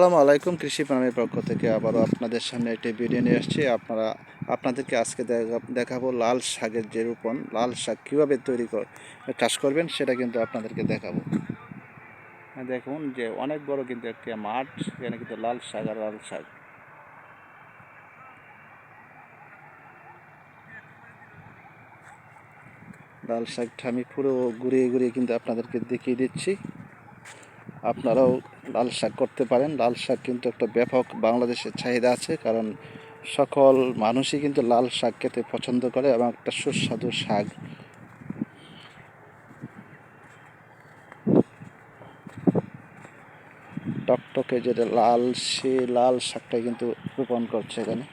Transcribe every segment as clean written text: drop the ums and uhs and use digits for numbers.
আসসালামু আলাইকুম। কৃষি ফার্মের পক্ষ থেকে আবারও আপনাদের সামনে একটি ভিডিও নিয়ে আসছি। আপনাদেরকে আজকে দেখাবো লাল শাকের যে রোপণ, লাল শাক কীভাবে চাষ করবেন সেটা কিন্তু আপনাদেরকে দেখাবো। দেখুন যে অনেক বড় কিন্তু একটা মাঠ, এখানে কিন্তু লাল শাক আর লাল শাক। লাল শাকটা আমি পুরো ঘুরিয়ে ঘুরিয়ে কিন্তু আপনাদেরকে দেখিয়ে দিচ্ছি। আপনারাও লাল শাক করতে পারেন। লাল শাক কিন্তু একটা ব্যাপক বাংলাদেশের চাহিদা আছে, কারণ সকল মানুষই কিন্তু লাল শাক খেতে পছন্দ করে এবং একটা সুস্বাদু শাক। টকটকে যেটা লাল, সে লাল শাকটাই কিন্তু রোপণ করছে এখানে।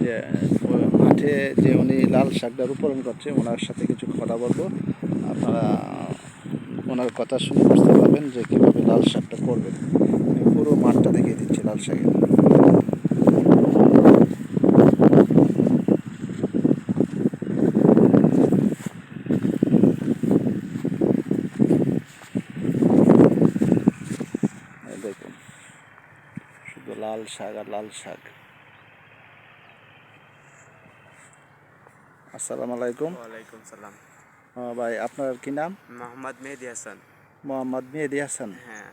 যে মাঠে যে উনি লাল শাকটা রোপণ করছে, ওনার সাথে কিছু কথা বলবো। আপনারা ওনার কথা শুনে বুঝতে পারবেন যে কীভাবে লাল শাকটা করবেন। পুরো মাঠটা দেখিয়ে দিচ্ছে লাল শাকের। দেখুন শুধু লাল শাক আর লাল শাক। আসসালামু আলাইকুম। ওয়ালাইকুম সালাম। ভাই, আপনার কি নাম? মোহাম্মদ মেহেদি হাসান। মোহাম্মদ মেহেদি হাসান। হ্যাঁ।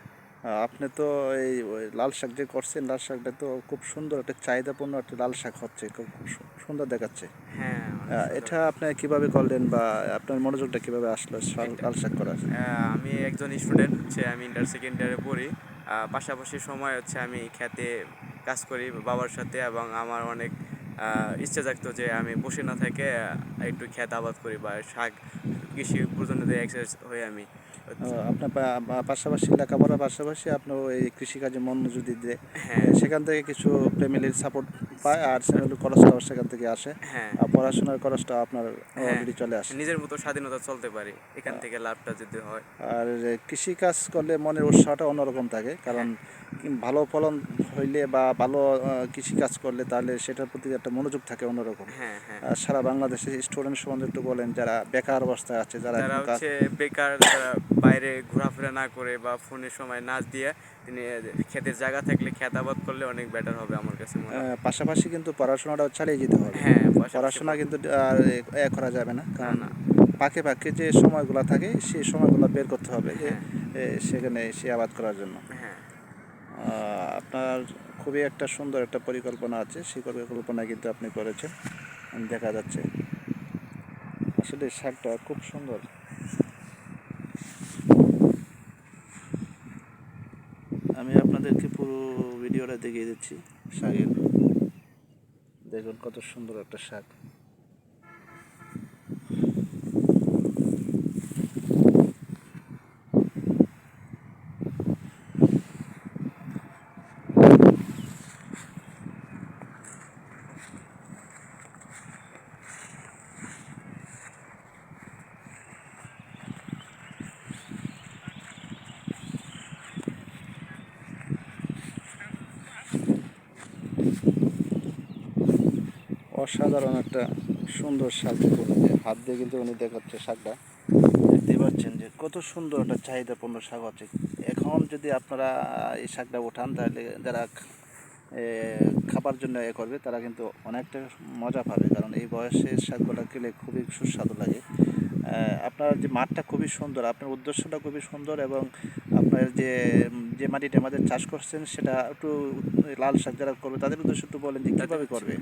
আপনি তো এই ওই লাল শাক যে করছেন, লাল শাকটা তো খুব সুন্দর একটা চাহিদাপূর্ণ একটা লাল শাক হচ্ছে, খুব খুব সুন্দর দেখাচ্ছে। হ্যাঁ, অনেক সুন্দর। এটা আপনি কিভাবে করলেন বা আপনার মনোযোগটা কিভাবে আসলো এটা লাল শাক করার? আমি একজন স্টুডেন্ট, আমি ইন্টার সেকেন্ড ইয়ারে পড়ি। পাশাপাশি সময় আমি খেতে কাজ করি বাবার সাথে, এবং আমার অনেক ইচ্ছা জাগতো যে আমি বসে না থেকে একটু ক্ষেত আবাদ করি বা শাক কৃষি প্রজন্মদের এক্সারসাইজ হয়ে আমি আপনার পাশাপাশি লেখাপড়ার পাশাপাশি আপনি এই কৃষিকাজে মনোযোগী দিয়ে হ্যাঁ, সেখান থেকে কিছু ফ্যামিলির সাপোর্ট পায়, আর ফ্যামিলির খরচটাও সেখান থেকে আসে। হ্যাঁ, আর পড়াশোনার খরচটা আপনার হ্যাঁ, অলরেডি চলে আসে। নিজের মতো স্বাধীনতা চলতে পারি এখান থেকে, লাভটা যদি হয়। আর কৃষিকাজ করলে মনের উৎসাহটা অন্যরকম থাকে, কারণ হ্যাঁ, ভালো ফলন হইলে বা ভালো কৃষিকাজ করলে তাহলে সেটার প্রতি একটা মনোযোগ থাকে অন্যরকম। হ্যাঁ, হ্যাঁ। আর সারা বাংলাদেশে স্টুডেন্ট সম্বন্ধে একটু বলেন, যারা বেকার অবস্থায় আছে, যারা যারা কোনো কাজ। বেকার, যারা বাইরে ঘোরাফেরা না করে বা ফোনের সময় নাচ দিয়ে তিনি ক্ষেতের জায়গা থাকলে ক্ষেত আবাদ করলে অনেক বেটার হবে আমার কাছে মনে হয়। পাশাপাশি কিন্তু পড়াশোনাটাও চালিয়ে যেতে হবে। হ্যাঁ, পাশাপাশি পড়াশোনা কিন্তু আর করা যাবে না, না, কারণ না। পাকে পাকে যে সময়গুলো থাকে সেই সময়গুলো বের করতে হবে যে হ্যাঁ, সেখানে সে আবাদ করার জন্য। হ্যাঁ, আপনার খুবই একটা সুন্দর একটা পরিকল্পনা আছে, সেই পরিকল্পনা কিন্তু আপনি করেছেন, দেখা যাচ্ছে। আসলে শাকটা খুব সুন্দর। আমি আপনাদেরকে পুরো ভিডিওটা দেখিয়ে দিচ্ছি শাকের। দেখুন কত সুন্দর একটা শাক। অসাধারণ একটা সুন্দর শাক। দেখুন হাত দিয়ে কিন্তু উনি দেখাচ্ছে শাকটা, দেখতেই পাচ্ছেন যে কত সুন্দর একটা চাহিদাপূর্ণ শাক হচ্ছে। এখন যদি আপনারা এই শাকটা ওঠান, তাহলে যারা খাবার জন্য করবে তারা কিন্তু অনেকটা মজা পাবে, কারণ এই বয়সে শাকগুলো খেলে খুবই সুস্বাদু লাগে। আপনার যে মাঠটা খুবই সুন্দর, আপনার উদ্দেশ্যটা খুবই সুন্দর, এবং আপনার যে যে মাটিটা আমাদের চাষ করছেন সেটা একটু লাল শাক যারা করবে তাদের উদ্দেশ্য একটু বলেন যে তাতে কীভাবে করবে।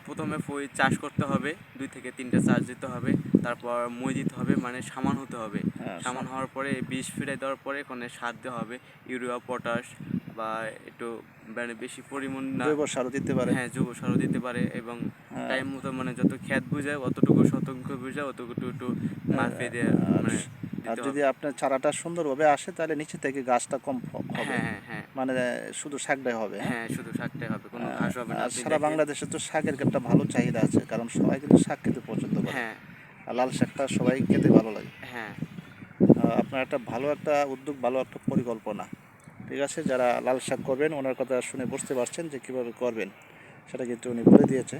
প্রথমে চাষ করতে হবে, 2 থেকে 3টা চাষ দিতে হবে, তারপর মই দিতে হবে, মানে সামান হতে হবে। হ্যাঁ, সামান হওয়ার পরে বীজ ফিরাই দেওয়ার পরে ওখানে সার দেওয়া হবে, ইউরিয়া, পটাশ, বা একটু মানে বেশি পরিমাণ না। জৈব সারও দিতে পারে। হ্যাঁ, জৈব সারও দিতে পারে, এবং হ্যাঁ, টাইম মতো মানে যত ক্ষেত বুঝায় অতটুকু শতাংশ বুঝায় অতটুকু একটু মাফে দিয়ে আর মানে আর দিতে যদি হবে। আপনার চারাটা সুন্দরভাবে আসে, তাহলে নিচে থেকে গাছটা কম হবে, হ্যাঁ, হ্যাঁ, হ্যাঁ, মানে শুধু শাকটাই হবে। হ্যাঁ, হ্যাঁ, শুধু শাকটাই হবে, কোনো ঘাস হবে না, আর আপনি সারা দেখেন। বাংলাদেশে তো শাকের একটা ভালো চাহিদা আছে, কারণ সবাই কিন্তু শাক খেতে পছন্দ করে। হ্যাঁ, আর লাল শাকটা সবাই খেতে ভালো লাগে। হ্যাঁ, আপনার একটা ভালো একটা উদ্যোগ, ভালো একটা পরিকল্পনা। ঠিক আছে, যারা লাল শাক করবেন ওনার কথা শুনে বুঝতে পারছেন যে কীভাবে করবেন, সেটা কিন্তু উনি বলে দিয়েছে।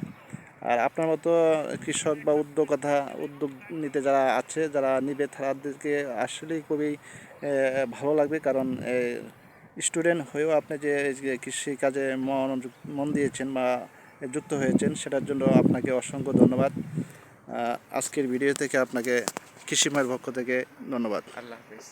আর আপনার মতো কৃষক বা উদ্যোগ নিতে যারা আছে, যারা নিবে তাদেরকে আসলেই খুবই ভালো লাগবে। কারণ স্টুডেন্ট হয়েও আপনি যে কৃষিকাজে মন দিয়েছেন বা যুক্ত হয়েছেন, সেটার জন্য আপনাকে অসংখ্য ধন্যবাদ। আজকের ভিডিও থেকে আপনাকে কৃষি মায়ের পক্ষ থেকে ধন্যবাদ। আল্লাহ হাফিজ।